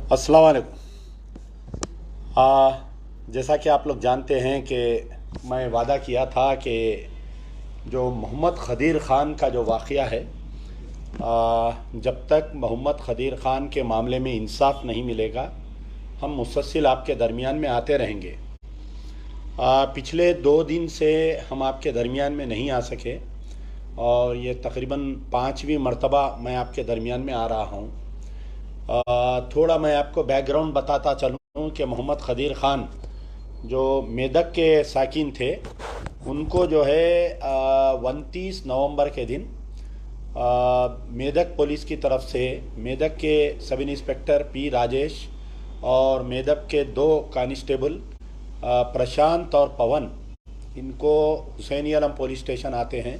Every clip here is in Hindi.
अस्सलाम वालेकुम। जैसा कि आप लोग जानते हैं कि मैं वादा किया था कि जो मोहम्मद खदीर ख़ान का जो वाक़या है, जब तक मोहम्मद खदीर ख़ान के मामले में इंसाफ नहीं मिलेगा हम मुसलसल आपके दरमियान में आते रहेंगे। पिछले 2 दिन से हम आपके दरमियान में नहीं आ सके और ये तकरीबन 5वीं मरतबा मैं आपके दरमियान में आ रहा हूँ। थोड़ा मैं आपको बैकग्राउंड बताता चलूँ कि मोहम्मद खदीर ख़ान जो मेदक के साकिन थे, उनको जो है 29 नवंबर के दिन मेदक पुलिस की तरफ से मेदक के सब इंस्पेक्टर पी राजेश और मेदक के 2 कांस्टेबल प्रशांत और पवन, इनको हुसैनी आलम पुलिस स्टेशन आते हैं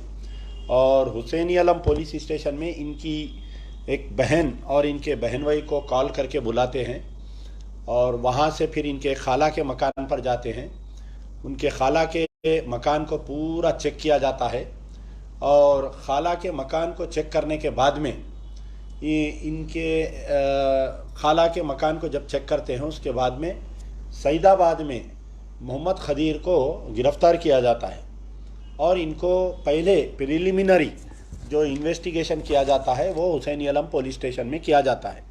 और हुसैनी आलम पुलिस स्टेशन में इनकी एक बहन और इनके बहन भाई को कॉल करके बुलाते हैं और वहाँ से फिर इनके खाला के मकान पर जाते हैं। उनके खाला के मकान को पूरा चेक किया जाता है और खाला के मकान को चेक करने के बाद में इनके खाला के मकान को जब चेक करते हैं उसके बाद में सईदाबाद में मोहम्मद खदीर को गिरफ़्तार किया जाता है और इनको पहले प्रिलिमिनरी जो इन्वेस्टिगेशन किया जाता है वो हुसैनी आलम पुलिस स्टेशन में किया जाता है।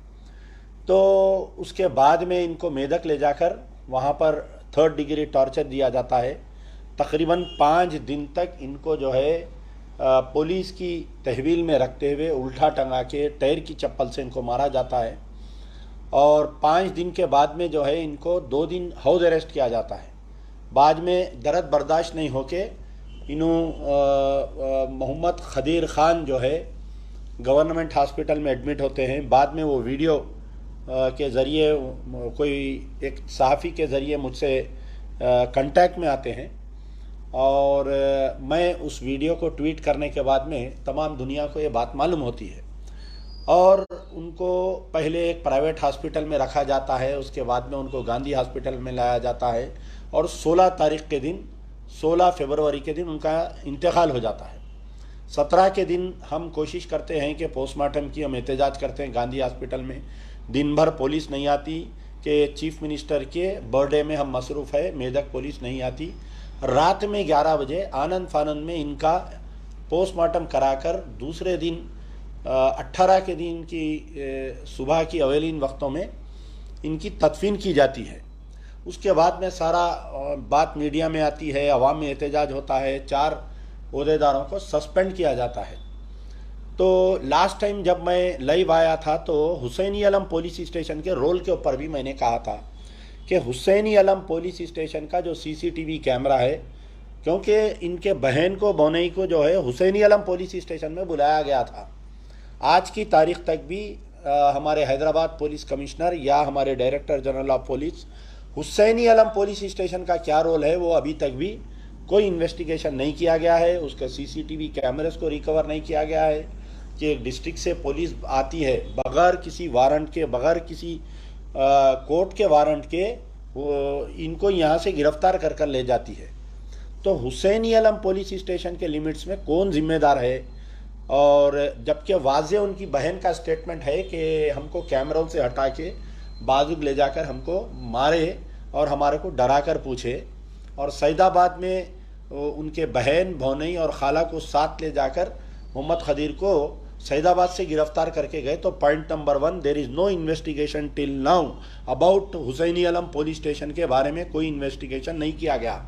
तो उसके बाद में इनको मेदक ले जाकर वहाँ पर 3rd डिग्री टॉर्चर दिया जाता है। तकरीबन 5 दिन तक इनको जो है पुलिस की तहवील में रखते हुए उल्टा टंगा के टायर की चप्पल से इनको मारा जाता है और 5 दिन के बाद में जो है इनको 2 दिन हाउस अरेस्ट किया जाता है। बाद में दर्द बर्दाश्त नहीं होके मोहम्मद खदीर ख़ान जो है गवर्नमेंट हॉस्पिटल में एडमिट होते हैं। बाद में वो वीडियो के ज़रिए कोई एक सहाफ़ी के ज़रिए मुझसे कांटेक्ट में आते हैं और मैं उस वीडियो को ट्वीट करने के बाद में तमाम दुनिया को ये बात मालूम होती है और उनको पहले एक प्राइवेट हॉस्पिटल में रखा जाता है, उसके बाद में उनको गांधी हॉस्पिटल में लाया जाता है और 16 फरवरी के दिन उनका इंतकाल हो जाता है। 17 के दिन हम कोशिश करते हैं कि पोस्टमार्टम की हम एहतजाज करते हैं गांधी हॉस्पिटल में। दिन भर पुलिस नहीं आती कि चीफ मिनिस्टर के बर्थडे में हम मसरूफ़ है, मेदक पुलिस नहीं आती। रात में 11 बजे आनंद फानंद में इनका पोस्टमार्टम कराकर दूसरे दिन 18 के दिन की सुबह की अवेलिन वक्तों में इनकी तदफीन की जाती है। उसके बाद में सारा बात मीडिया में आती है, अवाम में एहतजाज होता है, 4 ओहदेदारों को सस्पेंड किया जाता है। तो लास्ट टाइम जब मैं लाइव आया था तो हुसैनी आलम पुलिस स्टेशन के रोल के ऊपर भी मैंने कहा था कि हुसैनी आलम पुलिस स्टेशन का जो सीसीटीवी कैमरा है, क्योंकि इनके बहन को बोनई को जो है हुसैनी आलम पुलिस स्टेशन में बुलाया गया था, आज की तारीख तक भी हमारे हैदराबाद पुलिस कमिश्नर या हमारे director general of police Hussaini Alam police station का क्या रोल है वो अभी तक भी कोई इन्वेस्टिगेशन नहीं किया गया है। उसके सीसीटीवी कैमरेस को रिकवर नहीं किया गया है कि एक डिस्ट्रिक्ट से पुलिस आती है बग़ैर किसी वारंट के, बग़ैर किसी कोर्ट के वारंट के, वो इनको यहाँ से गिरफ्तार कर कर ले जाती है। तो हुसैनी आलम पुलिस स्टेशन के लिमिट्स में कौन जिम्मेदार है? और जबकि वाज़े उनकी बहन का स्टेटमेंट है कि हमको कैमरों से हटा के बाजुग ले जाकर हमको मारे और हमारे को डरा कर पूछे और सईदाबाद में उनके बहन भौनई और खाला को साथ ले जाकर मोहम्मद खदीर को सईदाबाद से गिरफ्तार करके गए। तो point number 1, there is no investigation till now about Hussaini Alam police station के बारे में कोई इन्वेस्टिगेशन नहीं किया गया।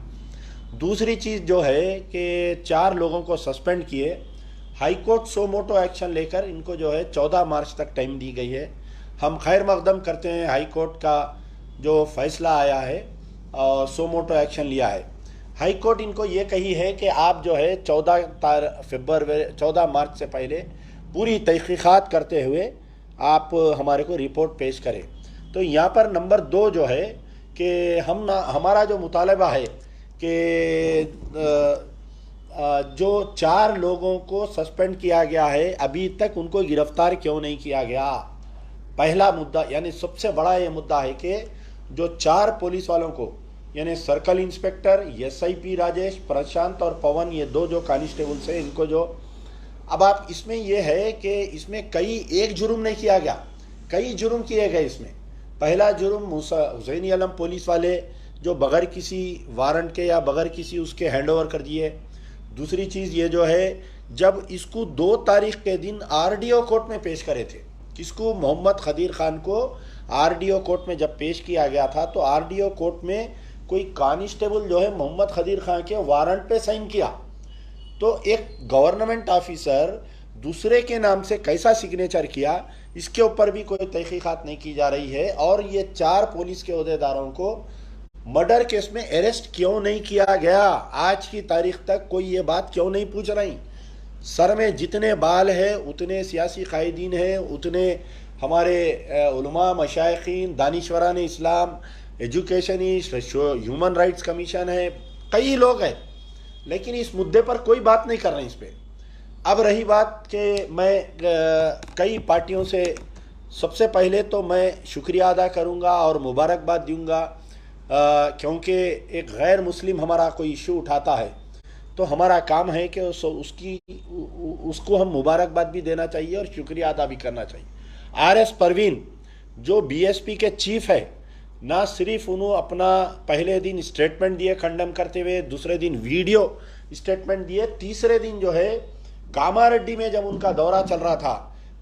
दूसरी चीज़ जो है कि 4 लोगों को सस्पेंड किए, हाई कोर्ट सो मोटो एक्शन लेकर इनको जो है 14 मार्च तक टाइम दी गई है। हम खैर मकदम करते हैं हाई कोर्ट का जो फैसला आया है और सो मोटो एक्शन लिया है। हाई कोर्ट इनको ये कही है कि आप जो है 14 मार्च से पहले पूरी तहकीकात करते हुए आप हमारे को रिपोर्ट पेश करें। तो यहाँ पर नंबर 2 जो है कि हमारा जो मुतालबा है कि जो 4 लोगों को सस्पेंड किया गया है अभी तक उनको गिरफ्तार क्यों नहीं किया गया? पहला मुद्दा, यानी सबसे बड़ा ये मुद्दा है कि जो 4 पुलिस वालों को, यानी सर्कल इंस्पेक्टर एसआईपी राजेश, प्रशांत और पवन, ये 2 जो कांस्टेबल्स हैं, इनको जो अब आप इसमें यह है कि इसमें एक जुर्म नहीं किया गया, कई जुर्म किए गए इसमें। पहला जुर्म हुसैनी आलम पुलिस वाले जो बगैर किसी वारंट के या बगैर किसी उसके हैंडओवर कर दिए। दूसरी चीज़ ये जो है, जब इसको 2 तारीख के दिन आरडीओ कोर्ट में पेश करे थे, किसको, मोहम्मद खदीर खान को आरडीओ कोर्ट में जब पेश किया गया था तो आरडीओ कोर्ट में कोई कांस्टेबल जो है मोहम्मद खदीर खान के वारंट पे साइन किया। तो एक गवर्नमेंट ऑफिसर दूसरे के नाम से कैसा सिग्नेचर किया, इसके ऊपर भी कोई तहकीकात नहीं की जा रही है। और ये 4 पुलिस के ओहदेदारों को मर्डर केस में अरेस्ट क्यों नहीं किया गया, आज की तारीख तक कोई ये बात क्यों नहीं पूछ रही। सर में जितने बाल है उतने सियासी कायदीन हैं, उतने हमारे उलमा, मशाइखीन, दानिशवरान इस्लाम, एजुकेशनिस्ट, ह्यूमन राइट्स कमीशन है, कई लोग हैं, लेकिन इस मुद्दे पर कोई बात नहीं कर रहे हैं इस पर। अब रही बात कि मैं कई पार्टियों से, सबसे पहले तो मैं शुक्रिया अदा करूंगा और मुबारकबाद दूंगा, क्योंकि एक गैर मुस्लिम हमारा कोई इशू उठाता है तो हमारा काम है कि उसको हम मुबारकबाद भी देना चाहिए और शुक्रिया अदा भी करना चाहिए। आरएस परवीन जो बीएसपी के चीफ है, ना सिर्फ उन्होंने अपना पहले दिन स्टेटमेंट दिए खंडन करते हुए, दूसरे दिन वीडियो स्टेटमेंट दिए, तीसरे दिन जो है कामारेड्डी में जब उनका दौरा चल रहा था,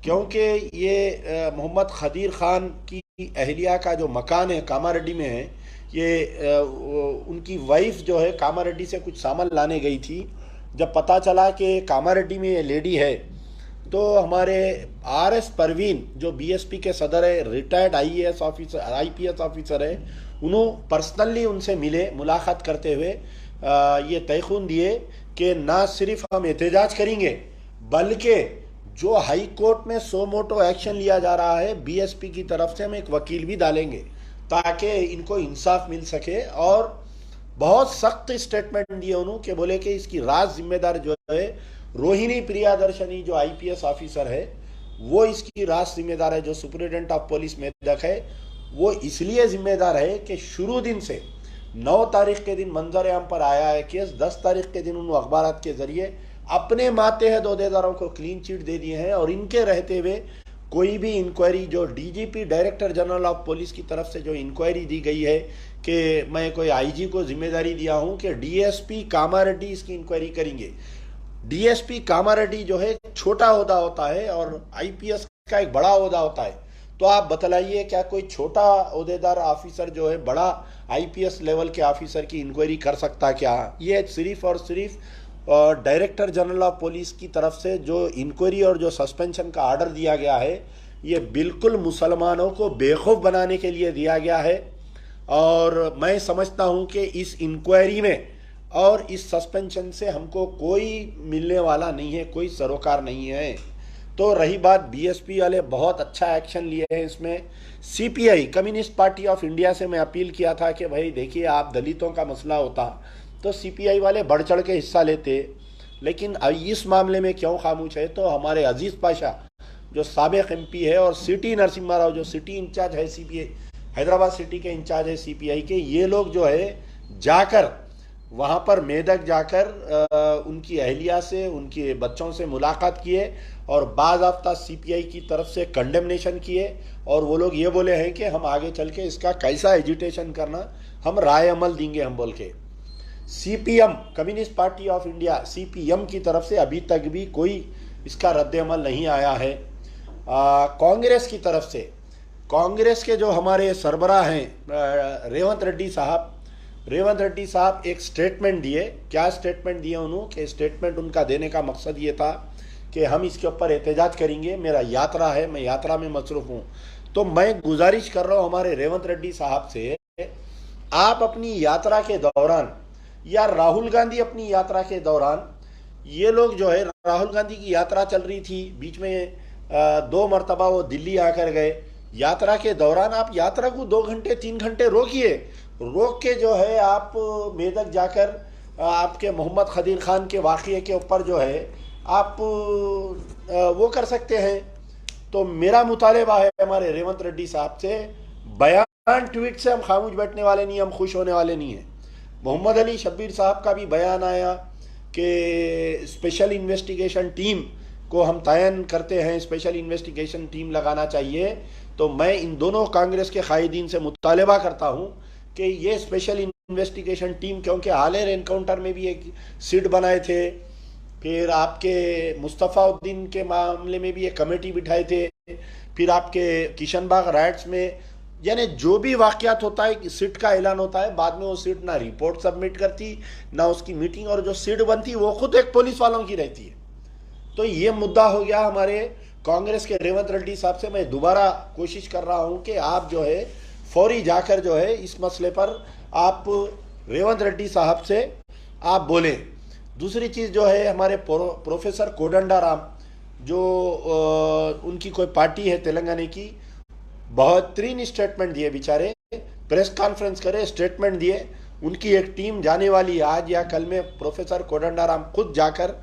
क्योंकि ये मोहम्मद खदीर खान की अहलिया का जो मकान है कामारेड्डी में है, ये उनकी वाइफ जो है कामारेड्डी से कुछ सामान लाने गई थी। जब पता चला कि कामारेड्डी में ये लेडी है तो हमारे आरएस परवीन जो बीएसपी के सदर है, retired IAS officer, IPS officer है, उन्होंने पर्सनली उनसे मिले, मुलाकात करते हुए ये तयखून दिए कि ना सिर्फ हम एहतजाज करेंगे बल्कि जो हाई कोर्ट में सो मोटो एक्शन लिया जा रहा है बीएसपी की तरफ से हम एक वकील भी डालेंगे ताकि इनको इंसाफ मिल सके। और बहुत सख्त स्टेटमेंट दिए उन्होंने कि बोले कि इसकी राज जिम्मेदार जो है रोहिणी प्रियादर्शनी जो आईपीएस ऑफिसर है वो इसकी राज जिम्मेदार है, जो सुपरिटेंडेंट ऑफ पुलिस मेदक है वो इसलिए जिम्मेदार है कि शुरू दिन से 9 तारीख के दिन मंजर आम पर आया है केस, 10 तारीख के दिन उन अखबारात के जरिए अपने मातेहत ओहदेदारों को क्लीन चिट दे दिए हैं और इनके रहते हुए कोई भी इंक्वायरी, जो DGP director general of police की तरफ से जो इंक्वायरी दी गई है कि मैं कोई आईजी को जिम्मेदारी दिया हूं कि डीएसपी कामारेड्डी इसकी इंक्वायरी करेंगे। डीएसपी कामारेड्डी जो है छोटा ओहदा होता है और आईपीएस का एक बड़ा ओहदा होता है, तो आप बतलाइए क्या कोई छोटा ओहदेदार ऑफिसर जो है बड़ा आईपीएस लेवल के ऑफिसर की इंक्वायरी कर सकता क्या? ये सिर्फ और सिर्फ डायरेक्टर जनरल ऑफ पुलिस की तरफ से जो इंक्वायरी और जो सस्पेंशन का ऑर्डर दिया गया है ये बिल्कुल मुसलमानों को बेखौफ बनाने के लिए दिया गया है। और मैं समझता हूं कि इस इंक्वायरी में और इस सस्पेंशन से हमको कोई मिलने वाला नहीं है, कोई सरोकार नहीं है। तो रही बात बीएसपी वाले बहुत अच्छा एक्शन लिए हैं इसमें। CPI communist party of India से मैं अपील किया था कि भाई देखिए, आप दलितों का मसला होता तो सीपीआई वाले बढ़ चढ़ के हिस्सा लेते, लेकिन इस मामले में क्यों खामोश है? तो हमारे अजीज पाशा जो साबिक एमपी है और सिटी नरसिम्हा राव जो सिटी इंचार्ज है सीपीआई, हैदराबाद सिटी के इंचार्ज है सीपीआई के, ये लोग जो है जाकर वहाँ पर मेदक जाकर उनकी अहलिया से, उनके बच्चों से मुलाकात किए और बाज़ाब्ता सीपीआई की तरफ से कंडेमनेशन किए और वो लोग ये बोले हैं कि हम आगे चल के इसका कैसा एजुटेशन करना हम राय अमल देंगे हम बोल के। CPM communist party of India CPM की तरफ से अभी तक भी कोई इसका रद्द अमल नहीं आया है। कांग्रेस की तरफ से, कांग्रेस के जो हमारे सरबराह हैं रेवंत रेड्डी साहब एक स्टेटमेंट दिए। क्या स्टेटमेंट दिए उन्होंने? कि स्टेटमेंट उनका देने का मकसद ये था कि हम इसके ऊपर एहतजाज करेंगे, मेरा यात्रा है, मैं यात्रा में मसरूफ़ हूँ। तो मैं गुजारिश कर रहा हूँ हमारे रेवंत रेड्डी साहब से, आप अपनी यात्रा के दौरान या राहुल गांधी अपनी यात्रा के दौरान, ये लोग जो है राहुल गांधी की यात्रा चल रही थी, बीच में 2 मरतबा वो दिल्ली आकर गए, यात्रा के दौरान आप यात्रा को 2 घंटे 3 घंटे रोकिए, रोक के जो है आप मेदक जाकर आपके मोहम्मद खदीर खान के वाक़ये के ऊपर जो है आप वो कर सकते हैं। तो मेरा मुतालबा है हमारे रेवंत रेड्डी साहब से, बयान ट्वीट से हम खामोश बैठने वाले नहीं, हम खुश होने वाले नहीं हैं। मोहम्मद अली शब्बीर साहब का भी बयान आया कि स्पेशल इन्वेस्टिगेशन टीम को हम तयन करते हैं, स्पेशल इन्वेस्टिगेशन टीम लगाना चाहिए, तो मैं इन दोनों कांग्रेस के कायदीन से मुतालबा करता हूं कि ये स्पेशल इन्वेस्टिगेशन टीम, क्योंकि हालिया एनकाउंटर में भी एक सिट बनाए थे, फिर आपके मुस्तफ़ाउद्दीन के मामले में भी एक कमेटी बिठाए थे, फिर आपके किशनबाग राइट्स में, यानी जो भी वाकयात होता है सिट का ऐलान होता है, बाद में वो सिट ना रिपोर्ट सबमिट करती, ना उसकी मीटिंग, और जो सिट बनती वो खुद एक पुलिस वालों की रहती है। तो ये मुद्दा हो गया हमारे कांग्रेस के रेवंत रेड्डी साहब से। मैं दोबारा कोशिश कर रहा हूं कि आप जो है फौरी जाकर जो है इस मसले पर आप रेवंत रेड्डी साहब से आप बोलें। दूसरी चीज़ जो है, हमारे प्रोफेसर कोदंडाराम, जो उनकी कोई पार्टी है तेलंगाना की, बेहतरीन स्टेटमेंट दिए बेचारे, प्रेस कॉन्फ्रेंस करे, स्टेटमेंट दिए। उनकी एक टीम जाने वाली है आज या कल में, प्रोफेसर कोदंडाराम खुद जाकर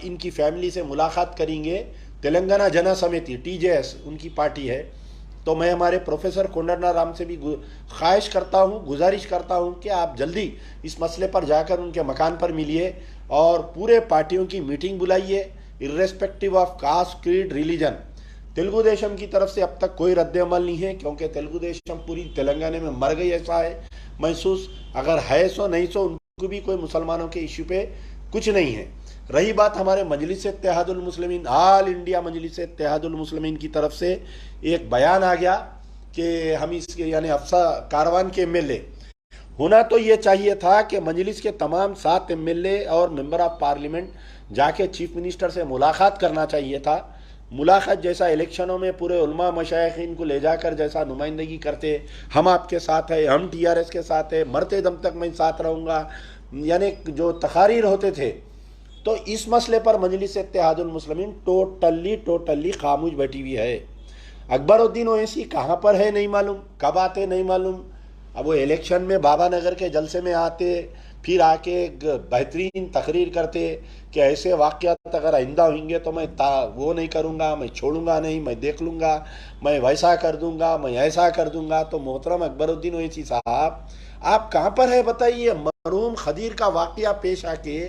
इनकी फैमिली से मुलाकात करेंगे। तेलंगाना जना समिति TJS उनकी पार्टी है। तो मैं हमारे प्रोफेसर कोदंडाराम से भी ख्वाहिश करता हूँ, गुजारिश करता हूँ कि आप जल्दी इस मसले पर जाकर उनके मकान पर मिलिए और पूरे पार्टियों की मीटिंग बुलाइए, irrespective of caste, creed, religion. Telugu Desam की तरफ से अब तक कोई रद्द अमल नहीं है, क्योंकि तेलुगु देशम पूरी तेलंगाना में मर गई, ऐसा है महसूस। अगर है सो नहीं सो, उनको भी कोई मुसलमानों के इश्यू पे कुछ नहीं है। रही बात हमारे मजलिस इत्तेहादुल मुस्लिमीन, ऑल इंडिया मजलिस इत्तेहादुल मुस्लिमीन की तरफ से एक बयान आ गया कि हम इसके यानी अफसा कारवान के MLA, होना तो ये चाहिए था कि मजलिस के तमाम 7 MLA और मेंबर ऑफ पार्लियामेंट जाके चीफ मिनिस्टर से मुलाकात करना चाहिए था। मुलाकात जैसा इलेक्शनों में पूरे उलमा मशाइखीन को ले जाकर जैसा नुमाइंदगी करते, हम आपके साथ है, हम TRS के साथ है, मरते दम तक मैं साथ रहूँगा, यानी जो तकारीर होते थे। तो इस मसले पर मजलिस इत्तेहादुल मुस्लिमीन टोटली खामोश बैठी हुई है। अकबरुद्दीन ओवैसी कहाँ पर है नहीं मालूम, कब आते नहीं मालूम। अब वो इलेक्शन में बाबा नगर के जलसे में आते, फिर आके बेहतरीन तकरीर करते कि ऐसे वाक़यात अगर आइंदा होंगे तो मैं वो नहीं करूँगा, मैं छोड़ूंगा नहीं, मैं देख लूँगा, मैं वैसा कर दूंगा, मैं ऐसा कर दूंगा। तो मोहतरम अकबरुद्दीन ओवैसी साहब, आप कहाँ पर है बताइए। मरहूम खदीर का वाक़या पेश आके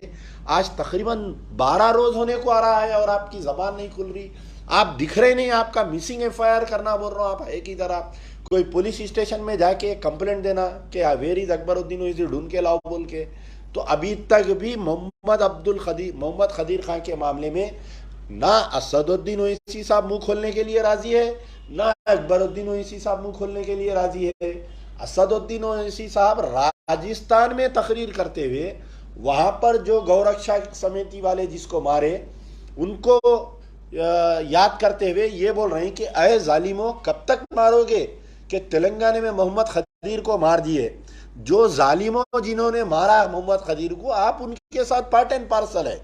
आज तकरीबन 12 रोज होने को आ रहा है और आपकी ज़बान नहीं खुल रही, आप दिख रहे नहीं। आपका मिसिंग FIR करना बोल रहा हूँ, आप है किधर। आप कोई पुलिस स्टेशन में जाके कंप्लेंट देना कि वेयर इज अकबरुद्दीन ओवैसी, ढूंढ के लाओ बोल के। तो अभी तक भी मोहम्मद खदीर खान के मामले में ना असदुद्दीन ओवैसी साहब मुंह खोलने के लिए राजी है, ना अकबरुद्दीन ओवैसी साहब मुंह खोलने के लिए राजी है। असदुद्दीन ओवैसी साहब राजस्थान में तकरीर करते हुए वहां पर जो गौरक्षा समिति वाले जिसको मारे उनको याद करते हुए ये बोल रहे हैं कि अय जालिमों, कब तक मारोगे कि तेलंगाना में मोहम्मद खदीर को मार दिए। जो जालिमों जिन्होंने मारा मोहम्मद खदीर को, आप उनके साथ पार्ट एंड पार्सल है।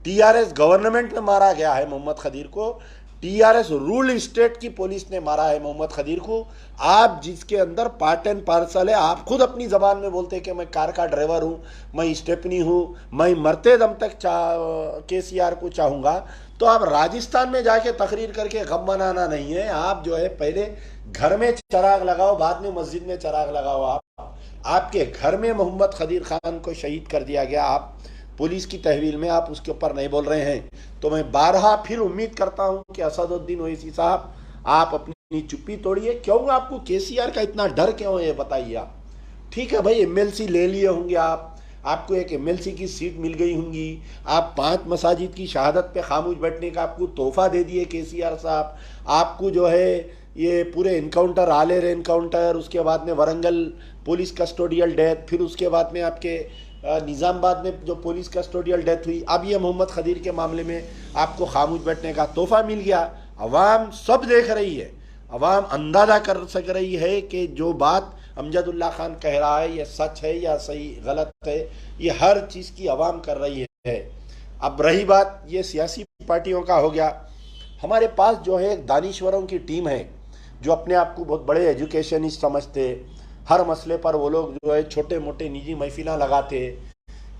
TRS गवर्नमेंट में मारा गया है मोहम्मद खदीर को, TRS रूल स्टेट की पुलिस ने मारा है मोहम्मद खदीर को। आप जिसके अंदर पार्ट एंड पार्सल है, आप खुद अपनी जबान में बोलते हैं कि मैं कार का ड्राइवर हूं, मैं स्टेपनी हूं, मैं मरते दम तक KCR को चाहूंगा। तो आप राजस्थान में जाके तकरीर करके गम मनाना नहीं है। आप जो है पहले घर में चिराग लगाओ, बाद में मस्जिद में चिराग लगाओ। आपके घर में मोहम्मद खदीर खान को शहीद कर दिया गया, आप पुलिस की तहवील में आप उसके ऊपर नहीं बोल रहे हैं। तो मैं बारहा फिर उम्मीद करता हूं कि असदुद्दीन ओवैसी साहब, आप अपनी चुप्पी तोड़िए। क्यों आपको KCR का इतना डर क्यों है, बताइए आप। ठीक है भाई, MLC ले लिए होंगे आप, आपको एक MLC की सीट मिल गई होंगी, आप 5 मसाजिद की शहादत पे खामोश बैठने का आपको तोहफा दे दिए KCR साहब। आपको जो है ये पूरे इनकाउंटर, आलेर इनकाउंटर, उसके बाद में वरंगल पुलिस कस्टोडियल डेथ, फिर उसके बाद में आपके निज़ामाबाद में जो पुलिस कस्टोडियल डेथ हुई, अब ये मोहम्मद खदीर के मामले में आपको खामोश बैठने का तोहफा मिल गया। अवाम सब देख रही है, अवाम अंदाज़ा कर सक रही है कि जो बात अमजदुल्ला खान कह रहा है ये सच है या सही गलत है, ये हर चीज़ की अवाम कर रही है। अब रही बात ये सियासी पार्टियों का हो गया, हमारे पास जो है दानिश्वरों की टीम है जो अपने आप को बहुत बड़े एजुकेशनिस्ट समझते। हर मसले पर वो लोग जो है छोटे मोटे निजी महफिलें लगाते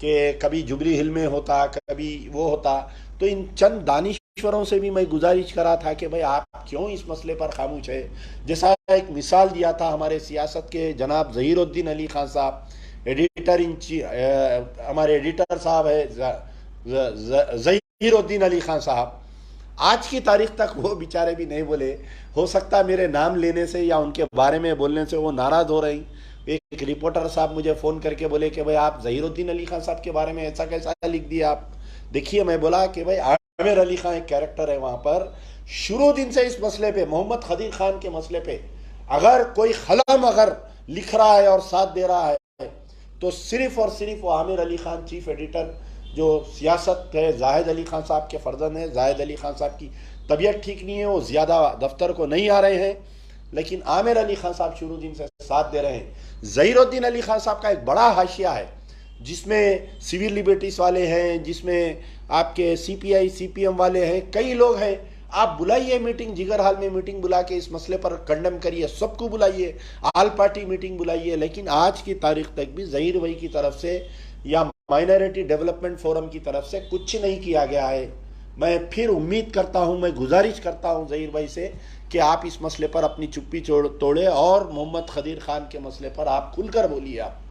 कि कभी जुबली हिल में होता, कभी वो होता। तो इन चंद दानिश्वरों से भी मैं गुजारिश करा था कि भाई आप क्यों इस मसले पर खामोश है। जैसा एक मिसाल दिया था हमारे सियासत के जनाब ज़हीरुद्दीन अली खान साहब, एडिटर इन चीफ, हमारे एडिटर साहब है ज़हीरुद्दीन अली खान साहब, आज की तारीख तक वो बेचारे भी नहीं बोले। हो सकता है मेरे नाम लेने से या उनके बारे में बोलने से वो नाराज़ हो रही। एक रिपोर्टर साहब मुझे फ़ोन करके बोले कि भाई आप ज़हीरुद्दीन अली खान साहब के बारे में ऐसा कैसा लिख दिया आप। देखिए, मैं बोला कि भाई आमिर अली खान एक कैरेक्टर है वहाँ पर। शुरू दिन से इस मसले पे, मोहम्मद खदीर खान के मसले पे अगर कोई खलम अगर लिख रहा है और साथ दे रहा है तो सिर्फ और सिर्फ वो आमिर अली खान, चीफ एडिटर जो सियासत है। जाहिद अली खान साहब के फर्जंद हैं। जाहिद अली खान साहब की तबीयत ठीक नहीं है, वो ज़्यादा दफ्तर को नहीं आ रहे हैं, लेकिन आमिर अली खान साहब शुरू दिन से साथ दे रहे हैं। ज़हीरुद्दीन अली खान साहब का एक बड़ा हाशिया है जिसमें सिविल लिबर्टीज़ वाले हैं, जिसमें आपके CPI CPM वाले हैं, कई लोग हैं। आप बुलाइए मीटिंग, जिगर हाल में मीटिंग बुला के इस मसले पर कंडेम करिए, सबको बुलाइए, आल पार्टी मीटिंग बुलाइए। लेकिन आज की तारीख तक भी ज़हीर भाई की तरफ से या माइनॉरिटी डेवलपमेंट फोरम की तरफ से कुछ नहीं किया गया है। मैं फिर उम्मीद करता हूं, मैं गुजारिश करता हूं ज़हीर भाई से कि आप इस मसले पर अपनी चुप्पी तोड़े और मोहम्मद खदीर खान के मसले पर आप खुलकर बोलिए। आप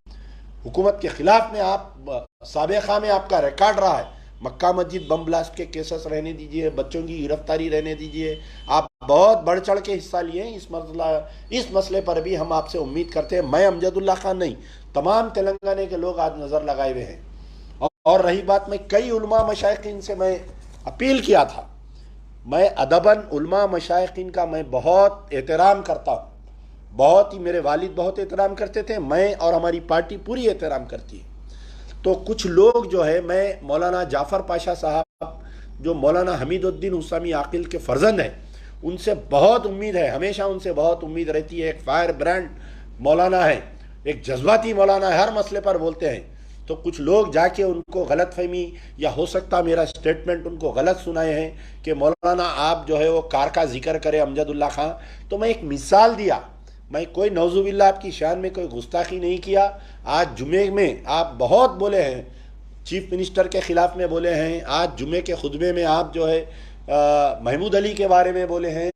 हुकूमत के खिलाफ में, आप साबिक़ा में आपका रिकॉर्ड रहा है। मक्का मस्जिद बम ब्लास्ट के केसेस रहने दीजिए, बच्चों की गिरफ्तारी रहने दीजिए, आप बहुत बढ़ चढ़ के हिस्सा लिए। इस मसले पर भी हम आपसे उम्मीद करते हैं। मैं अमजदुल्ला खान नहीं, तमाम तेलंगाना के लोग आज नज़र लगाए हुए हैं। और रही बात, मैं कई उलमा मशाइखीन से मैं अपील किया था। मैं अदबन उलमा मशाइखीन का मैं बहुत एहतराम करता हूँ, बहुत ही, मेरे वालिद बहुत एहतराम करते थे, मैं और हमारी पार्टी पूरी एहतराम करती है। तो कुछ लोग जो है, मैं मौलाना जाफ़र पाशा साहब जो मौलाना हमीदुद्दीन हुसैनी आकिल के फर्जंद हैं, उनसे बहुत उम्मीद है, हमेशा उनसे बहुत उम्मीद रहती है। एक फायर ब्रांड मौलाना है, एक जज्बाती मौलाना है, हर मसले पर बोलते हैं। तो कुछ लोग जाके उनको गलत फहमी, या हो सकता मेरा स्टेटमेंट उनको गलत सुनाए हैं कि मौलाना आप जो है वो कार का जिक्र करें अमजदुल्ला खां। तो मैं एक मिसाल दिया, मैं कोई नौजुबिल्ला आपकी शान में कोई गुस्ताखी नहीं किया। आज जुमे में आप बहुत बोले हैं, चीफ मिनिस्टर के ख़िलाफ़ में बोले हैं। आज जुमे के खुतबे में आप जो है महमूद अली के बारे में बोले हैं,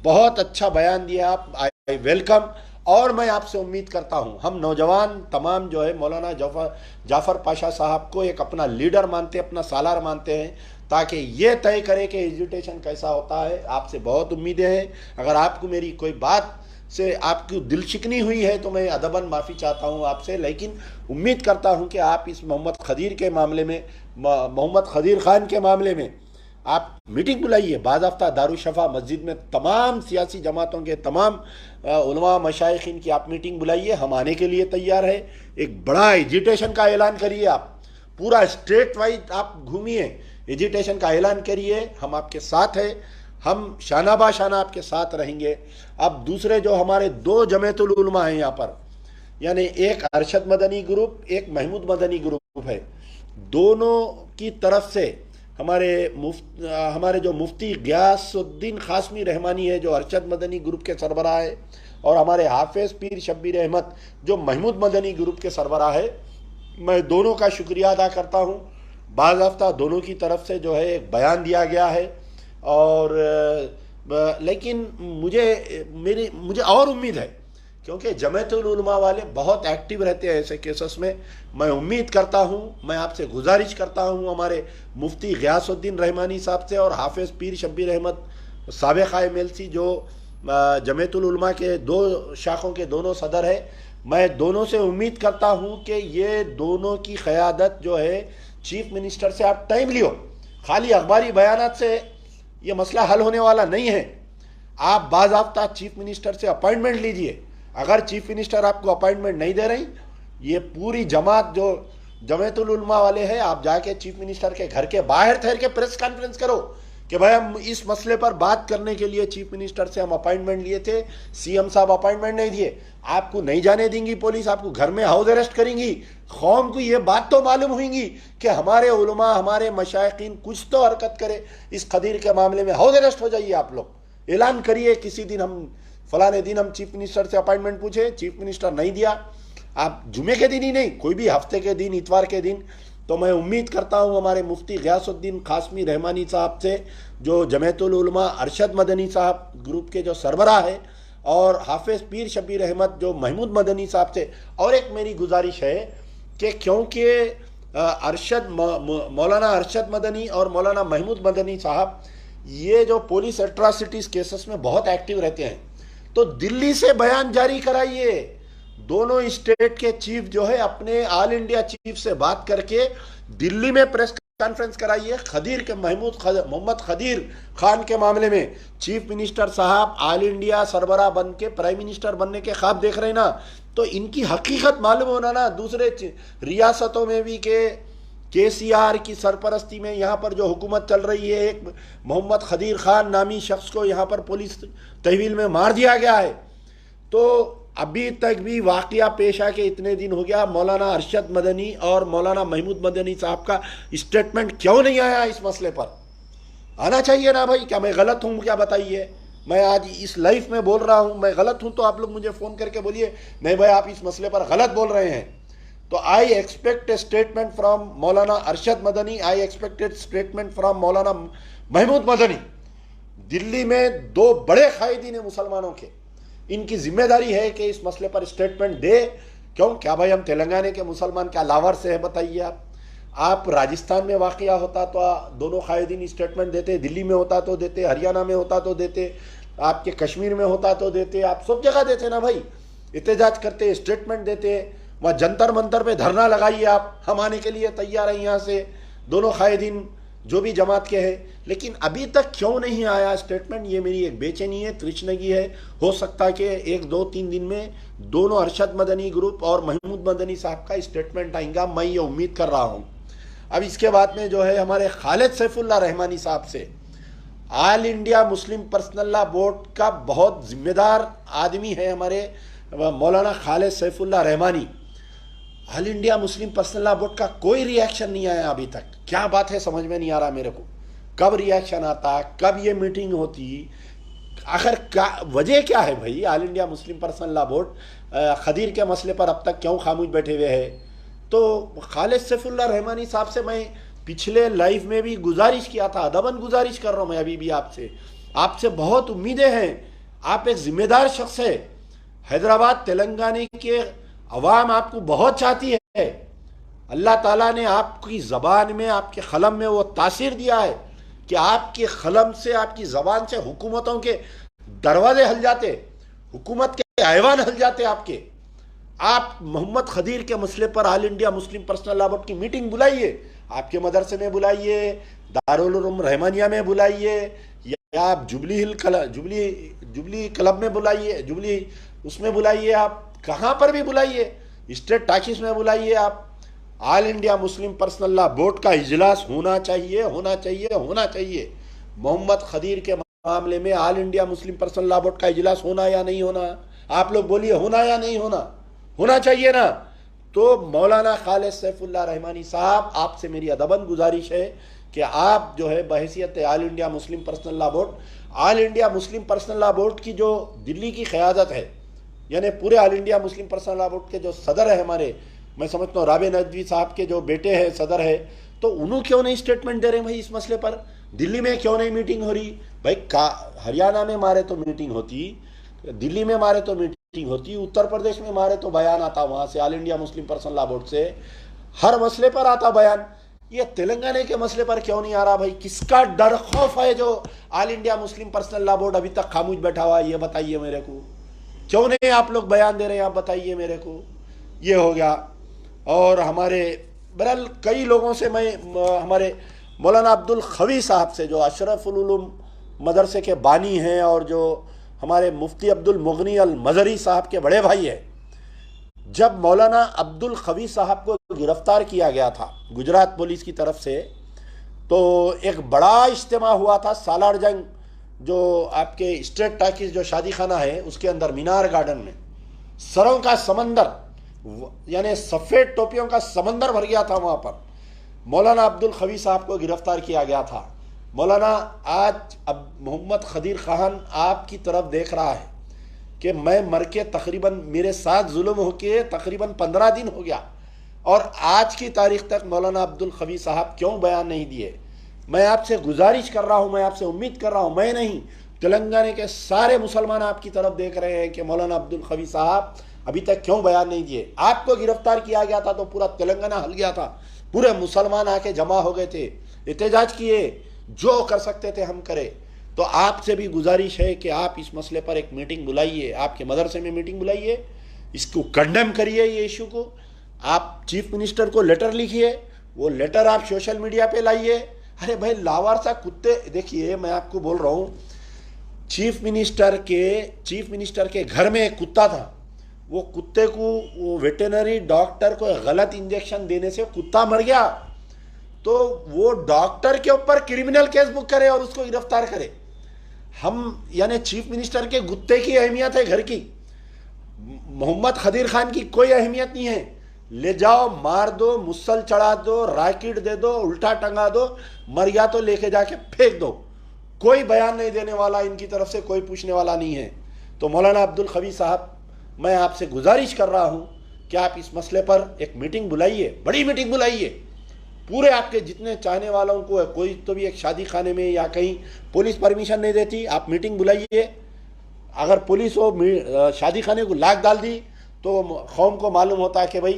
बहुत अच्छा बयान दिया आप, आई वेलकम। और मैं आपसे उम्मीद करता हूं, हम नौजवान तमाम जो है मौलाना जाफ़र पाशा साहब को एक अपना लीडर मानते, अपना सालार मानते हैं, ताकि ये तय करे कि एजुटेशन कैसा होता है। आपसे बहुत उम्मीदें हैं। अगर आपको मेरी कोई बात से आपकी दिल शिकनी हुई है तो मैं अदबन माफ़ी चाहता हूं आपसे, लेकिन उम्मीद करता हूं कि आप इस मोहम्मद खदीर के मामले में, मोहम्मद खदीर खान के मामले में आप मीटिंग बुलाइए। बाज़ाफ्ता दारुशफ़ा मस्जिद में तमाम सियासी जमातों के तमाम उलमा मशाइखीन की आप मीटिंग बुलाइए, हम आने के लिए तैयार है। एक बड़ा एजुटेशन का ऐलान करिए, आप पूरा स्टेट वाइड आप घूमिए, एजुटेशन का ऐलान करिए, हम आपके साथ हैं, हम शाना बाशाना आपके साथ रहेंगे। अब दूसरे जो हमारे दो जमातुल उलमा हैं यहाँ पर, यानी एक अरशद मदनी ग्रुप, एक महमूद मदनी ग्रुप है, दोनों की तरफ से हमारे जो मुफ्ती गियासुद्दीन कासमी रहमानी है जो अरशद मदनी ग्रुप के सरबराह है, और हमारे हाफिज़ पीर शब्बीर अहमद जो महमूद मदनी ग्रुप के सरबराह है, मैं दोनों का शुक्रिया अदा करता हूँ। बाज़ाफ्ता दोनों की तरफ से जो है एक बयान दिया गया है, और लेकिन मुझे और उम्मीद है, क्योंकि जमातुल उलमा वाले बहुत एक्टिव रहते हैं ऐसे केसेस में। मैं उम्मीद करता हूं, मैं आपसे गुजारिश करता हूं हमारे मुफ्ती गियासुद्दीन रहमानी साहब से और हाफिज़ पीर शब्बीर अहमद साबिक़ा MLC जो जमातुल उलमा के दो शाखों के दोनों सदर है, मैं दोनों से उम्मीद करता हूं कि ये दोनों की क़यादत जो है चीफ मिनिस्टर से आप टाइम लियो। खाली अखबारी बयानात से ये मसला हल होने वाला नहीं है। आप बाज़ाब्ता चीफ मिनिस्टर से अपॉइंटमेंट लीजिए। अगर चीफ मिनिस्टर आपको अपॉइंटमेंट नहीं दे रही, ये पूरी जमात जो जमातुल उलमा वाले हैं, आप जाके चीफ मिनिस्टर के घर के बाहर ठहर के प्रेस कॉन्फ्रेंस करो कि भाई हम इस मसले पर बात करने के लिए चीफ मिनिस्टर से हम अपॉइंटमेंट लिए थे, CM साहब अपॉइंटमेंट नहीं दिए, आपको नहीं जाने देंगी पुलिस, आपको घर में हाउस अरेस्ट करेंगी। कौम को ये बात तो मालूम होगी कि हमारे उलमा, हमारे मशाइखीन कुछ तो हरकत करे, इस खदीर के मामले में हाउस अरेस्ट हो जाइए। आप लोग ऐलान करिए किसी दिन, हम फलाने दिन हम चीफ मिनिस्टर से अपॉइंटमेंट पूछे, चीफ मिनिस्टर नहीं दिया, आप जुमे के दिन ही नहीं, कोई भी हफ्ते के दिन, इतवार के दिन। तो मैं उम्मीद करता हूं हमारे मुफ्ती गियासुद्दीन कासमी रहमानी साहब से जो जमातुल उलमा अरशद मदनी साहब ग्रुप के जो सरबराह है, और हाफिज़ पीर शब्बीर अहमद जो महमूद मदनी साहब से। और एक मेरी गुजारिश है कि क्योंकि मौलाना अरशद मदनी और मौलाना महमूद मदनी साहब ये जो पुलिस एट्रॉसिटीज केसेस में बहुत एक्टिव रहते हैं, तो दिल्ली से बयान जारी कराइए। दोनों स्टेट के चीफ जो है अपने ऑल इंडिया चीफ से बात करके दिल्ली में प्रेस कॉन्फ्रेंस कराइए। खदीर के मोहम्मद खदीर खान के मामले में चीफ मिनिस्टर साहब ऑल इंडिया सरबराह बन के प्राइम मिनिस्टर बनने के ख्वाब देख रहे हैं ना, तो इनकी हकीकत मालूम होना ना दूसरे रियासतों में भी के केसीआर की सरपरस्ती में यहाँ पर जो हुकूमत चल रही है, एक मोहम्मद खदीर खान नामी शख्स को यहाँ पर पुलिस तहवील में मार दिया गया है। तो अभी तक भी वाकया पेश आके इतने दिन हो गया, मौलाना अरशद मदनी और मौलाना महमूद मदनी साहब का स्टेटमेंट क्यों नहीं आया इस मसले पर? आना चाहिए ना भाई। क्या मैं गलत हूँ क्या बताइए? मैं आज इस लाइफ में बोल रहा हूँ, मैं गलत हूँ तो आप लोग मुझे फ़ोन करके बोलिए नहीं भाई आप इस मसले पर गलत बोल रहे हैं। तो I expect a statement from Maulana Arshad Madani, I expected statement from Maulana Mahmood Madani. Delhi में दो बड़े कायदीन हैं मुसलमानों के, इनकी जिम्मेदारी है कि इस मसले पर स्टेटमेंट दे। क्यों? क्या भाई हम तेलंगाना के मुसलमान क्या लावर से है बताइए आप राजस्थान में वाकया होता तो दोनों कायदीन स्टेटमेंट देते, दिल्ली में होता तो देते, हरियाणा में होता तो देते, आपके कश्मीर में होता तो देते, आप सब जगह देते ना भाई। एहतजाज करते, स्टेटमेंट देते, वहाँ जंतर मंतर पे धरना लगाइए आप, हम आने के लिए तैयार हैं यहाँ से, दोनों कायदीन जो भी जमात के हैं। लेकिन अभी तक क्यों नहीं आया स्टेटमेंट? ये मेरी एक बेचैनी है, तृष्णगी है। हो सकता है कि 1-2-3 दिन में दोनों अरशद मदनी ग्रुप और महमूद मदनी साहब का स्टेटमेंट आएगा, मैं ये उम्मीद कर रहा हूँ। अब इसके बाद में जो है हमारे खालिद सैफुल्लाह रहमानी साहब से, all India Muslim personal law board का बहुत जिम्मेदार आदमी है हमारे मौलाना Khalid Saifullah Rahmani. All India Muslim personal law board का कोई रिएक्शन नहीं आया अभी तक। क्या बात है समझ में नहीं आ रहा मेरे को, कब रिएक्शन आता, कब ये मीटिंग होती, आखिर क्या वजह क्या है भाई? All India Muslim personal law board Khadir के मसले पर अब तक क्यों खामोश बैठे हुए है? तो खालिद सैफुल्लाह रहमानी साहब से मैं पिछले लाइव में भी गुजारिश किया था, अदबन गुजारिश कर रहा हूँ मैं अभी भी आपसे बहुत उम्मीदें हैं। आप एक जिम्मेदार शख्स है, हैदराबाद तेलंगाना के अवाम आपको बहुत चाहती है। अल्लाह ताला ने आपकी ज़बान में, आपके क़लम में वो तासीर दिया है कि आपके क़लम से, आपकी ज़बान से हुकूमतों के दरवाजे हल जाते, हुकूमत के ऐवान हल जाते आपके। आप मोहम्मद खदीर के मसले पर all India Muslim personal law board की मीटिंग बुलाइए, आपके मदरसे में बुलाइए, दारुल उलूम रहमानिया में बुलाइए, या आप जुबली क्लब में बुलाइए, जुबली उसमें बुलाइए, आप कहाँ पर भी बुलाइए, स्टेट टाकिस में बुलाइए। आप all India Muslim personal law board का इजलास होना चाहिए, होना चाहिए, होना चाहिए। मोहम्मद खदीर के मामले में all India Muslim personal law board का इजलास होना या नहीं होना? आप लोग बोलिए, होना या नहीं होना? होना चाहिए ना। तो मौलाना खालिद सैफुल्लाह रहमानी साहब, आपसे मेरी अदबन गुजारिश है कि आप जो है बहैसियत all India Muslim personal law board, all India Muslim personal law board की जो दिल्ली की क़यादत है, यानी पूरे all India Muslim personal law board के जो सदर है हमारे, मैं समझता हूँ राबे नदवी साहब के जो बेटे हैं सदर है, तो उन्होंने क्यों नहीं स्टेटमेंट दे रहे भाई इस मसले पर? दिल्ली में क्यों नहीं मीटिंग हो रही भाई? हरियाणा में मारे तो मीटिंग होती, दिल्ली में मारे तो मीटिंग होती, उत्तर प्रदेश में मारे तो बयान आता वहाँ से all India Muslim personal law board से, हर मसले पर आता बयान। ये तेलंगाना के मसले पर क्यों नहीं आ रहा भाई? किसका डर खौफ है जो all India Muslim personal law board अभी तक खामोश बैठा हुआ है? ये बताइए मेरे को, क्यों नहीं आप लोग बयान दे रहे हैं? आप बताइए मेरे को। ये हो गया। और हमारे बहरहाल कई लोगों से मैं, हमारे मौलाना अब्दुल खवी साहब से जो अशरफुल उलूम मदरसे के बानी हैं और जो हमारे मुफ्ती अब्दुल मुगनी अल मज़री साहब के बड़े भाई हैं, जब मौलाना अब्दुल खवी साहब को गिरफ्तार किया गया था गुजरात पुलिस की तरफ से, तो एक बड़ा इज्तिमा हुआ था सालार जंग, जो आपके स्टेट टाकिस जो शादी खाना है उसके अंदर मीनार गार्डन में। सरों का समंदर, यानी सफ़ेद टोपियों का समंदर भर गया था वहाँ पर। मौलाना अब्दुल खवी साहब को गिरफ्तार किया गया था। मौलाना आज अब मोहम्मद खदीर खान आपकी तरफ देख रहा है कि मैं मर के तकरीबन, मेरे साथ जुल्म होके तकरीबन 15 दिन हो गया, और आज की तारीख तक मौलाना अब्दुल खवी साहब क्यों बयान नहीं दिए? मैं आपसे गुजारिश कर रहा हूँ, मैं आपसे उम्मीद कर रहा हूँ, मैं नहीं तेलंगाना के सारे मुसलमान आपकी तरफ देख रहे हैं कि मौलाना अब्दुल खवी साहब अभी तक क्यों बयान नहीं दिए? आपको गिरफ्तार किया गया था तो पूरा तेलंगाना हल गया था, पूरे मुसलमान आके जमा हो गए थे, एहतजाज किए, जो कर सकते थे हम करें। तो आपसे भी गुजारिश है कि आप इस मसले पर एक मीटिंग बुलाइए, आपके मदरसे में मीटिंग बुलाइए, इसको कंडेम करिए, ये इशू को। आप चीफ मिनिस्टर को लेटर लिखिए, वो लेटर आप सोशल मीडिया पे लाइए। अरे भाई लावारसा कुत्ते, देखिए मैं आपको बोल रहा हूँ, चीफ मिनिस्टर के घर में एक कुत्ता था, वो कुत्ते को, वो वेटेनरी डॉक्टर को गलत इंजेक्शन देने से कुत्ता मर गया। तो वो डॉक्टर के ऊपर क्रिमिनल केस बुक करे और उसको गिरफ्तार करे। हम यानी चीफ मिनिस्टर के कुत्ते की अहमियत है घर की, मोहम्मद खदीर खान की कोई अहमियत नहीं है। ले जाओ, मार दो, मुसल चढ़ा दो, राकेट दे दो, उल्टा टंगा दो, मर गया तो लेके जाके फेंक दो, कोई बयान नहीं देने वाला, इनकी तरफ से कोई पूछने वाला नहीं है। तो मौलाना अब्दुल खबीर साहब, मैं आपसे गुजारिश कर रहा हूं कि आप इस मसले पर एक मीटिंग बुलाइए, बड़ी मीटिंग बुलाइए, पूरे आपके जितने चाहने वालों को, कोई तो भी एक शादी खाने में या कहीं पुलिस परमिशन नहीं देती, आप मीटिंग बुलाइए। अगर पुलिस वो शादी खाने को लाक डाल दी तो कौम को मालूम होता है कि भाई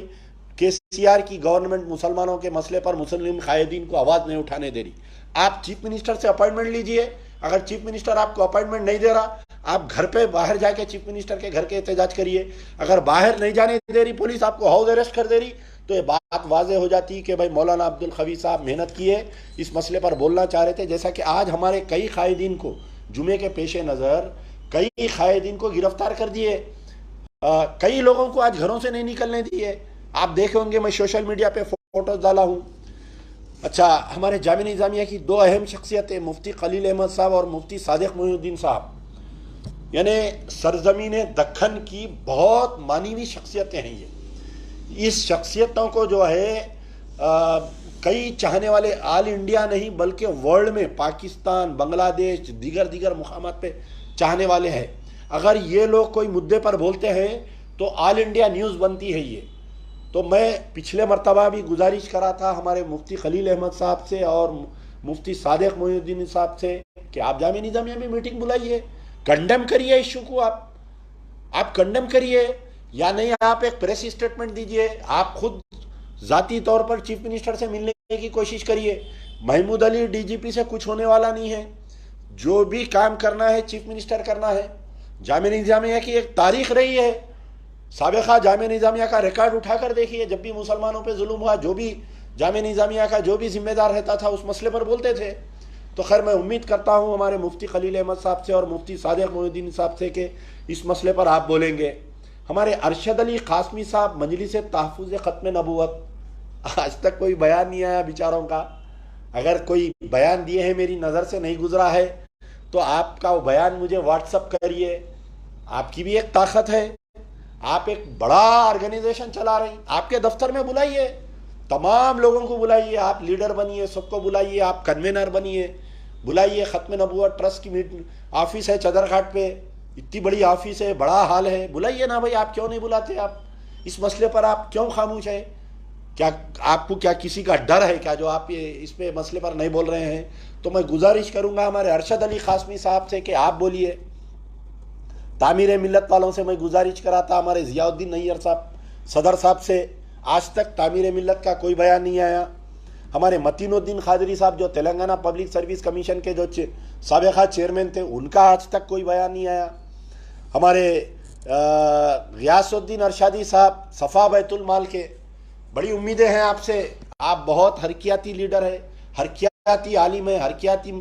केसीआर की गवर्नमेंट मुसलमानों के मसले पर मुस्लिम कायदीन को आवाज़ नहीं उठाने दे रही। आप चीफ मिनिस्टर से अपॉइंटमेंट लीजिए। अगर चीफ मिनिस्टर आपको अपॉइंटमेंट नहीं दे रहा, आप घर पे बाहर जाके चीफ मिनिस्टर के घर के एहतजाज करिए। अगर बाहर नहीं जाने दे रही पुलिस, आपको हाउस अरेस्ट कर दे रही, तो ये बात वाजे हो जाती है कि भाई मौलाना अब्दुल खबीर साहब मेहनत किए, इस मसले पर बोलना चाह रहे थे। जैसा कि आज हमारे कई कायदीन को जुमे के पेश नज़र कई कायदीन को गिरफ्तार कर दिए, कई लोगों को आज घरों से नहीं निकलने दिए। आप देखे होंगे, मैं सोशल मीडिया पे फोटोज डाला हूँ। अच्छा, हमारे जामिया निज़ामिया की दो अहम शख्सियतें, मुफ्ती खलील अहमद साहब और मुफ्ती सादिक मोइनुद्दीन साहब, यानी सरजमीन दक्खन की बहुत मानवी शख्सियतें हैं ये। इस शख्सियतों को जो है कई चाहने वाले ऑल इंडिया नहीं बल्कि वर्ल्ड में, पाकिस्तान, बांग्लादेश, दीगर मुकामात पे चाहने वाले हैं। अगर ये लोग कोई मुद्दे पर बोलते हैं तो ऑल इंडिया न्यूज़ बनती है ये। तो मैं पिछले मरतबा भी गुजारिश करा था हमारे मुफ्ती खलील अहमद साहब से और मुफ्ती सादिक मोइनुद्दीन साहब से कि आप जामिया निज़ामिया में मीटिंग बुलाइए, कंडेम करिए इशू को, आप कंडेम करिए, या नहीं आप एक प्रेस स्टेटमेंट दीजिए, आप खुद जाती तौर पर चीफ मिनिस्टर से मिलने की कोशिश करिए। महमूद अली डीजीपी से कुछ होने वाला नहीं है, जो भी काम करना है चीफ मिनिस्टर करना है। जामिया निज़ामिया की एक तारीख रही है, साबिक़ा जामिया निज़ामिया का रिकॉर्ड उठाकर देखिए, जब भी मुसलमानों पे जुल्म हुआ, जो भी जामिया निज़ामिया का जो भी जिम्मेदार रहता था उस मसले पर बोलते थे। तो खैर मैं उम्मीद करता हूँ हमारे मुफ्ती खलील अहमद साहब से और मुफ्ती सादिक मोइनुद्दीन साहब से कि इस मसले पर आप बोलेंगे। हमारे अरशद अली कासमी साहब, मजलिस तहफ़्फ़ुज़ ख़त्म नबूवत, आज तक कोई बयान नहीं आया बेचारों का। अगर कोई बयान दिए हैं, मेरी नज़र से नहीं गुजरा है, तो आपका वो बयान मुझे व्हाट्सअप करिए। आपकी भी एक ताकत है, आप एक बड़ा ऑर्गेनाइजेशन चला रही, आपके दफ्तर में बुलाइए, तमाम लोगों को बुलाइए, आप लीडर बनिए, सबको बुलाइए, आप कन्वेनर बनिए, बुलाइए। ख़त्म नबूवत ट्रस्ट की मीटिंग ऑफिस है चदरघाट पे, इतनी बड़ी ऑफिस है, बड़ा हाल है, बुलाइए ना भाई। आप क्यों नहीं बुलाते? आप इस मसले पर आप क्यों खामोश है? क्या आपको क्या किसी का डर है क्या जो आप ये इस पे मसले पर नहीं बोल रहे हैं? तो मैं गुजारिश करूंगा हमारे अरशद अली कासमी साहब से कि आप बोलिए। तामीर मिल्लत वालों से मैं गुजारिश करा था हमारे ज़ियाउद्दीन नैयर साहब, सदर साहब से, आज तक तामीर मिल्लत का कोई बयान नहीं आया। हमारे मतीनुद्दीन खादरी साहब जो तेलंगाना पब्लिक सर्विस कमीशन के जो साबिक़ा चेयरमैन थे, उनका आज तक कोई बयान नहीं आया। हमारे गियासुद्दीन अरशादी साहब सफ़ा बैतुल माल के, बड़ी उम्मीदें हैं आपसे, आप बहुत हरकियाती लीडर है, हरकियाती आलिम है, हरकियाती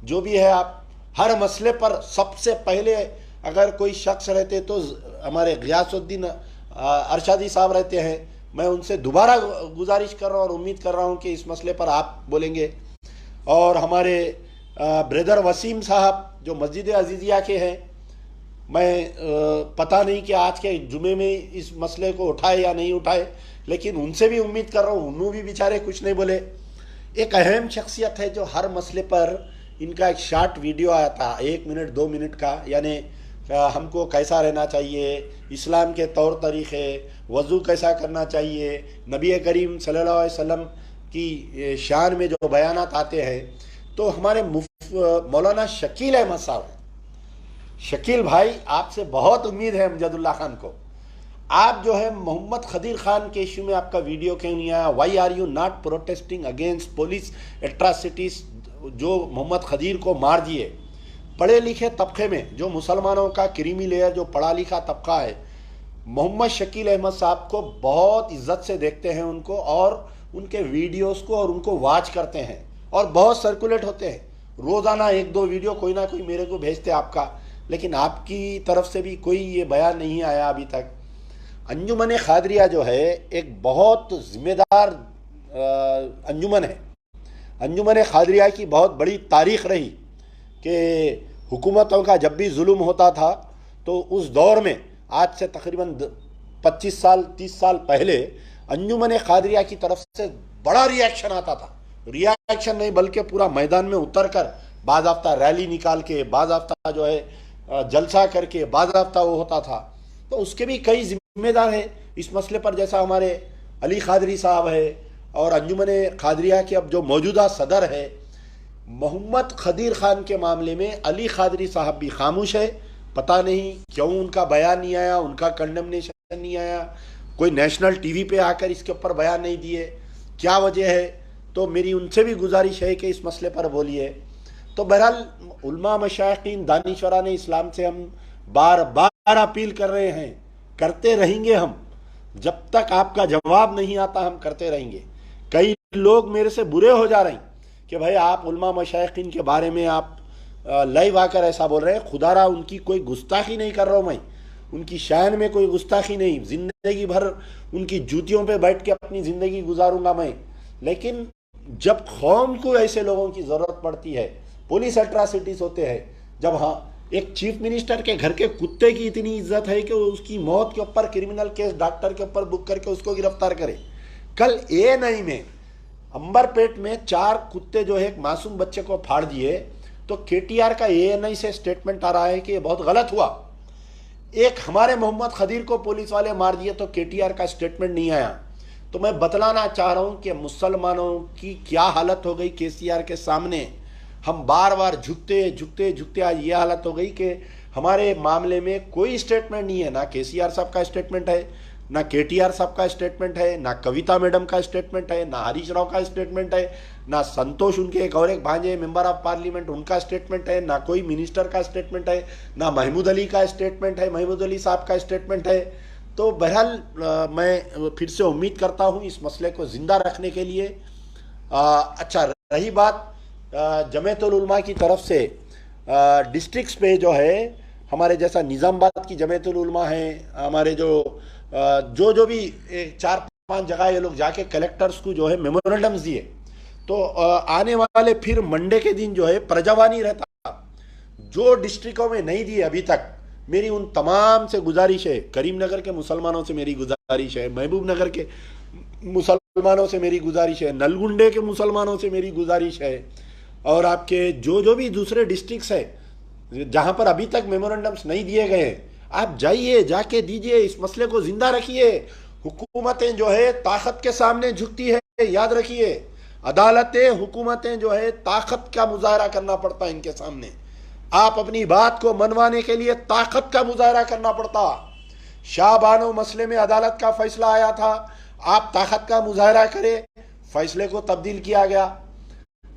जो भी है। आप हर मसले पर सबसे पहले अगर कोई शख्स रहते तो हमारे गियासुद्दीन अरशादी साहब रहते हैं। मैं उनसे दोबारा गुजारिश कर रहा हूँ और उम्मीद कर रहा हूँ कि इस मसले पर आप बोलेंगे। और हमारे ब्रदर वसीम साहब जो मस्जिद अजीज़िया के हैं, मैं पता नहीं कि आज के जुमे में इस मसले को उठाए या नहीं उठाए, लेकिन उनसे भी उम्मीद कर रहा हूँ, उन्होंने भी बेचारे कुछ नहीं बोले। एक अहम शख्सियत है जो हर मसले पर, इनका एक शॉर्ट वीडियो आया था 1 मिनट 2 मिनट का, यानी हमको कैसा रहना चाहिए, इस्लाम के तौर तरीक़े, वज़ू कैसा करना चाहिए, नबी करीम सल्लल्लाहु अलैहि वसल्लम की शान में जो बयानात आते हैं। तो हमारे मौलाना शकील अहमद साहब, शकील भाई आपसे बहुत उम्मीद है अमजदुल्ला खान को। आप जो है मोहम्मद खदीर खान के इशू में आपका वीडियो क्यों नहीं आया? Why are you not protesting against police atrocities जो मोहम्मद खदीर को मार दिए, पढ़े लिखे तबके में जो मुसलमानों का क्रीमी लेयर जो पढ़ा लिखा तबका है, मोहम्मद शकील अहमद साहब को बहुत इज्जत से देखते हैं उनको, और उनके वीडियोस को और उनको वॉच करते हैं और बहुत सर्कुलेट होते हैं। रोज़ाना एक दो वीडियो कोई ना कोई मेरे को भेजते आपका, लेकिन आपकी तरफ से भी कोई ये बयान नहीं आया अभी तक। अंजुमन खादरिया जो है एक बहुत जिम्मेदार अंजुमन है। अंजुमन खादरिया की बहुत बड़ी तारीख रही कि हुकूमतों का जब भी जुल्म होता था तो उस दौर में, आज से तकरीबन 25 साल 30 साल पहले, अंजुमन खादरिया की तरफ से बड़ा रिएक्शन आता था। रिएक्शन नहीं बल्कि पूरा मैदान में उतर कर बाज़ाब्ता रैली निकाल के, बाज़ाब्ता जो है जलसा करके, बाज़ाब्ता वो होता था। तो उसके भी कई जिम्मेदार है इस मसले पर, जैसा हमारे अली खादरी साहब है, और अंजुमन खादरिया के अब जो मौजूदा सदर है मोहम्मद खदीर खान के मामले में अली खादरी साहब भी खामोश है। पता नहीं क्यों उनका बयान नहीं आया, उनका कंडेमनेशन नहीं आया, कोई नेशनल टीवी पे आकर इसके ऊपर बयान नहीं दिए, क्या वजह है? तो मेरी उनसे भी गुजारिश है कि इस मसले पर बोलिए। तो बहरहाल उलमा मशाइखीन दानिशवरान इस्लाम से हम बार बार अपील कर रहे हैं, करते रहेंगे हम, जब तक आपका जवाब नहीं आता हम करते रहेंगे। कई लोग मेरे से बुरे हो जा रहे हैं कि भाई आप उलमा मशाइखीन के बारे में आप लाइव आकर ऐसा बोल रहे हैं। खुदारा उनकी कोई गुस्ताखी नहीं कर रहा हूँ मैं, उनकी शान में कोई गुस्ताखी नहीं, जिंदगी भर उनकी जूतियों पे बैठ के अपनी ज़िंदगी गुजारूंगा मैं। लेकिन जब कौम को ऐसे लोगों की ज़रूरत पड़ती है, पुलिस अट्रॉसिटीज़ होते हैं, जब हाँ एक चीफ मिनिस्टर के घर के कुत्ते की इतनी इज्जत है कि वो उसकी मौत के ऊपर क्रिमिनल केस डॉक्टर के ऊपर बुक करके उसको गिरफ्तार करे। कल ANI में अंबरपेट में 4 कुत्ते जो है एक मासूम बच्चे को फाड़ दिए, तो KTR का ANI से स्टेटमेंट आ रहा है कि ये बहुत गलत हुआ। एक हमारे मोहम्मद खदीर को पुलिस वाले मार दिए तो KTR का स्टेटमेंट नहीं आया। तो मैं बतलाना चाह रहा हूँ कि मुसलमानों की क्या हालत हो गई KCR के सामने। हम बार बार झुकते झुकते झुकते आज ये हालत हो गई कि हमारे मामले में कोई स्टेटमेंट नहीं है। ना KCR साहब का स्टेटमेंट है, ना KTR साहब का स्टेटमेंट है, ना कविता मैडम का स्टेटमेंट है, ना हरीश राव का स्टेटमेंट है, ना संतोष उनके एक और एक भांजे मेंबर ऑफ पार्लियामेंट उनका स्टेटमेंट है, ना कोई मिनिस्टर का स्टेटमेंट है, ना महमूद अली का स्टेटमेंट है, महमूद अली साहब का स्टेटमेंट है। तो बहरहाल मैं फिर से उम्मीद करता हूँ इस मसले को ज़िंदा रखने के लिए। अच्छा, रही बात जमीयतुल उलमा की तरफ से डिस्ट्रिक्ट्स पे जो है, हमारे जैसा निज़ामाबाद की जमीयतुल उलमा है, हमारे जो भी 4-5 जगह ये लोग जाके कलेक्टर्स को जो है मेमोरेंडम्स दिए। तो आने वाले फिर मंडे के दिन जो है प्रजावानी रहता, जो डिस्ट्रिक्टों में नहीं दिए अभी तक, मेरी उन तमाम से गुजारिश है, करीमनगर के मुसलमानों से मेरी गुजारिश है, महबूब नगर के मुसलमानों से मेरी गुजारिश है, नलगुंडे के मुसलमानों से मेरी गुजारिश है, और आपके जो भी दूसरे डिस्ट्रिक्ट्स है जहां पर अभी तक मेमोरेंडम्स नहीं दिए गए हैं, आप जाइए, जाके दीजिए, इस मसले को जिंदा रखिए। हुकूमतें जो है ताकत के सामने झुकती है, याद रखिए। अदालतें, हुकूमतें जो है ताकत का मुजाहरा करना पड़ता है इनके सामने। आप अपनी बात को मनवाने के लिए ताकत का मुजाहरा करना पड़ता। शाहबानो मसले में अदालत का फैसला आया था, आप ताकत का मुजाहरा करें, फैसले को तब्दील किया गया।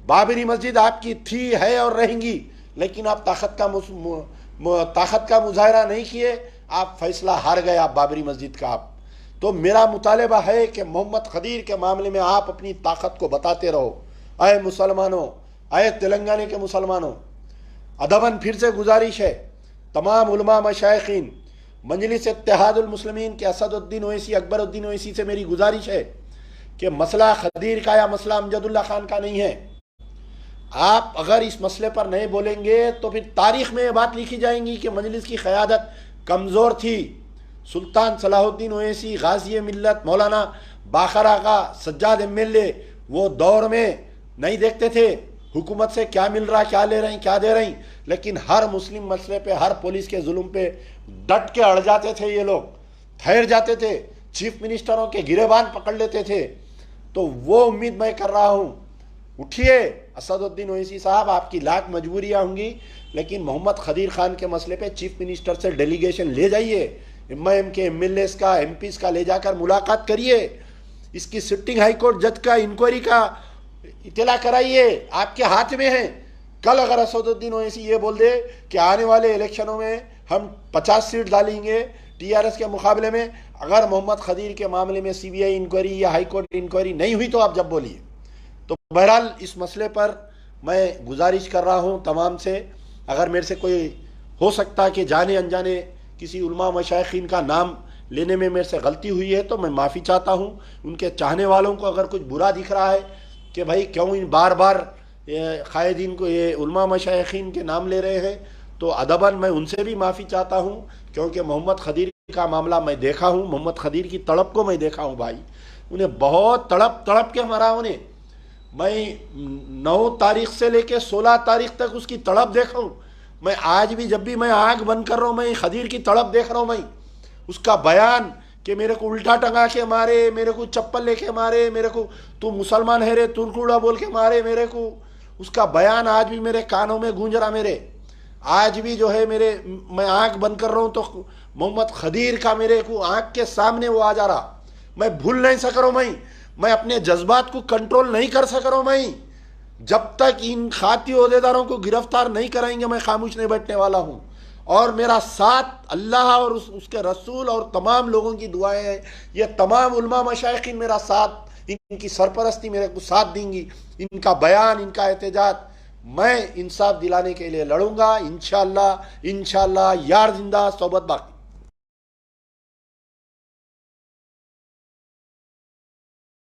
बाबरी मस्जिद आपकी थी, है और रहेंगी, लेकिन आप ताकत का मुजाहरा नहीं किए, आप फैसला हार गए आप बाबरी मस्जिद का। आप तो मेरा मुतालबा है कि मोहम्मद खदीर के मामले में आप अपनी ताकत को बताते रहो। अय मुसलमानों, अय तेलंगाना के मुसलमानों, अदबन फिर से गुजारिश है, तमाम उलमा मशाइखीन, मजलिस इत्तेहादुल मुस्लिमीन के असदुद्दीन ओवैसी, अकबरुद्दीन ओवैसी से मेरी गुजारिश है कि मसला खदीर का या मसला अमजदुल्ला खान का नहीं है। आप अगर इस मसले पर नहीं बोलेंगे तो फिर तारीख में ये बात लिखी जाएंगी कि मजलिस की क़यादत कमज़ोर थी। सुल्तान सलाहुद्दीन ओवैसी, गाज़ी मिल्लत, मौलाना बाखर आगा, सज्जाद MLA वो दौर में नहीं देखते थे हुकूमत से क्या मिल रहा, क्या ले रही, क्या दे रही, लेकिन हर मुस्लिम मसले पे, हर पुलिस के जुल्म पे डट के अड़ जाते थे ये लोग, ठहर जाते थे, चीफ मिनिस्टरों के गिरेबान पकड़ लेते थे। तो वो उम्मीद मैं कर रहा हूँ, उठिए असदुद्दीन ओवैसी साहब, आपकी लाख मजबूरियाँ होंगी, लेकिन मोहम्मद खदीर खान के मसले पे चीफ मिनिस्टर से डेलीगेशन ले जाइए, MIM के MLAs का, MPs का ले जाकर मुलाकात करिए, इसकी सिटिंग हाई कोर्ट जज का इंक्वायरी का इत्तला कराइए, आपके हाथ में है। कल अगर असदुद्दीन ओवैसी ये बोल दे कि आने वाले इलेक्शनों में हम 50 सीट डालेंगे टीआरएस के मुकाबले में, अगर मोहम्मद खदीर के मामले में सीबीआई इंक्वायरी या हाई कोर्ट इंक्वायरी नहीं हुई तो आप जब बोलिए। तो बहरहाल इस मसले पर मैं गुजारिश कर रहा हूँ तमाम से, अगर मेरे से कोई हो सकता कि जाने अनजाने किसी उलमा मशाइखीन का नाम लेने में मेरे से गलती हुई है तो मैं माफ़ी चाहता हूँ। उनके चाहने वालों को अगर कुछ बुरा दिख रहा है कि भाई क्यों इन बार बार कायदीन को ये उलमा मशाइखीन के नाम ले रहे हैं, तो अदबन मैं उनसे भी माफ़ी चाहता हूँ, क्योंकि मोहम्मद खदीर का मामला मैं देखा हूँ, मोहम्मद खदीर की तड़प को मैं देखा हूँ भाई। उन्हें बहुत तड़प तड़प के मारा उन्हें। मैं 9 तारीख से लेके 16 तारीख तक उसकी तड़प देखा हूँ। मैं आज भी जब भी मैं आँख बंद कर रहा हूँ मैं खदीर की तड़प देख रहा हूँ। मैं उसका बयान कि मेरे को उल्टा टंगा के मारे, मेरे को चप्पल लेके मारे, मेरे को तू मुसलमान है रे तुर्कुड़ा बोल के मारे मेरे को, उसका बयान आज भी मेरे कानों में गूंज रहा। मेरे आज भी जो है मेरे, मैं आंख बंद कर रहा हूं तो मोहम्मद खदीर का मेरे को आंख के सामने वो आ जा रहा। मैं भूल नहीं सक रहा हूं। मैं अपने जज्बात को कंट्रोल नहीं कर सक रहा हूं। मैं जब तक इन खाती ओहदेदारों को गिरफ्तार नहीं कराएंगे मैं खामोश नहीं बैठने वाला हूं। और मेरा साथ अल्लाह और उसके रसूल और तमाम लोगों की दुआएं हैं। ये तमाम उलमा मशाइखीन मेरा साथ, इनकी सरपरस्ती मेरे को साथ देंगी। इनका बयान, इनका एहतजाज, मैं इंसाफ दिलाने के लिए लड़ूंगा इंशाअल्लाह। इंशाअल्लाह यार जिंदा सोबत बाकी।